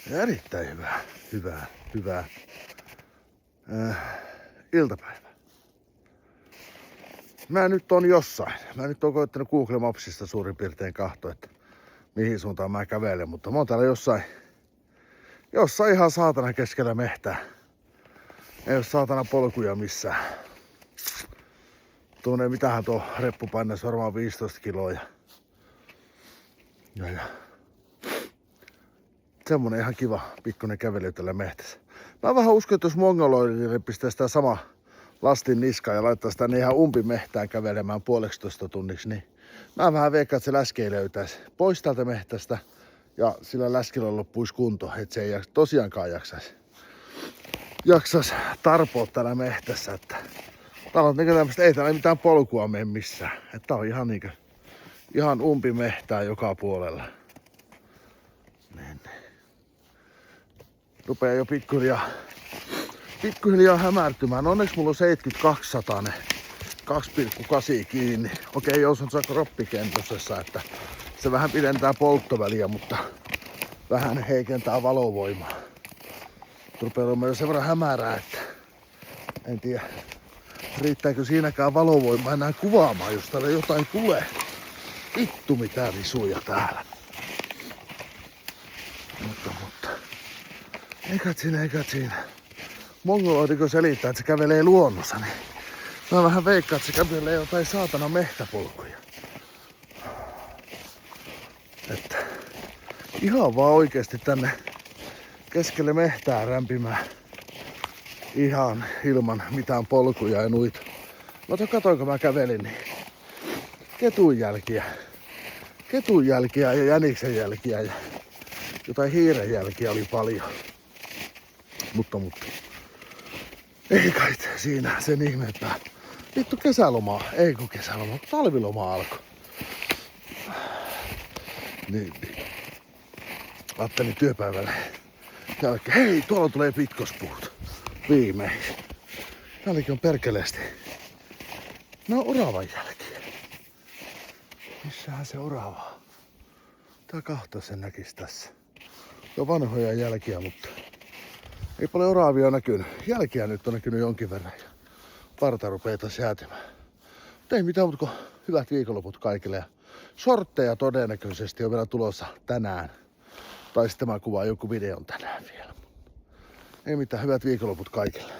Erittäin hyvää iltapäivää. Mä nyt on jossain. Mä nyt oon koittanut Google Mapsista suurin piirtein katsoa, että mihin suuntaan mä kävelen, mutta mä oon täällä jossain ihan saatana keskellä mehtää. Ei oo saatana polkuja missään. Tuonne mitähän tuo reppu painaisi varmaan 15 kiloa. Ja semmonen ihan kiva pikkuinen kävely tällä mehtässä. Mä vähän uskon, että jos mongoloidille pistää sitä sama lastin niskaan ja laittaa sitä ihan umpimehtään kävelemään 1,5 tunniksi, niin mä vähän veikkaan, että se läski ei löytäisi pois täältä mehtästä ja sillä läskillä loppuisi kunto, että se ei tosiaankaan jaksaisi tarpoa täällä mehtässä. Että täällä on tämmöistä, ei täällä mitään polkua mene missään. Että tää on ihan umpimehtää joka puolella. Niin. Rupeaa jo pikkuhiljaa hämärtymään. Onneksi mulla on 7200, 2,8 kiinni. Okei, jos on saako roppikentosessa, että se vähän pidentää polttoväliä, mutta vähän heikentää valovoimaa. Rupeaa olemaan jo sen verran hämärää, että en tiedä, riittääkö siinäkään valovoimaa enää kuvaamaan, jos täällä jotain tulee. Vittu mitään visuja täällä. Mutta. Eikä siinä. Mongoloidiko selittää, että se kävelee luonnossa, niin mä vähän veikkaan, että se kävelee jotain saatana mehtäpolkuja. Että ihan vaan oikeesti tänne keskelle mehtää rämpimään. Ihan ilman mitään polkuja ja nuita. Mutta katoinko mä kävelin, niin ketun jälkiä ja jäniksen jälkiä ja jotain hiiren jälkiä oli paljon. Mutta. Ei kai siinä sen ihmeempää. Vittu kesäloma, ei kun kesäloma, talviloma alkoi. Niin. Ajattelin työpäivällä jälkeen, hei tuolla tulee pitkospuut. Viimein. Täälläkin on perkeleesti. No oravan jälkiä. Missähän se orava? Tää kahta sen näkis tässä. On vanhoja jälkiä, mutta ei paljon oraavia näkynyt. Jälkiä nyt on näkynyt jonkin verran. Parta rupee taas jäätymään. Mutta ei mitään muuta kuin hyvät viikonloput kaikille. Ja shortteja todennäköisesti on vielä tulossa tänään. Tai sitten mä kuvaan joku videon tänään vielä. Ei mitään, hyvät viikonloput kaikille.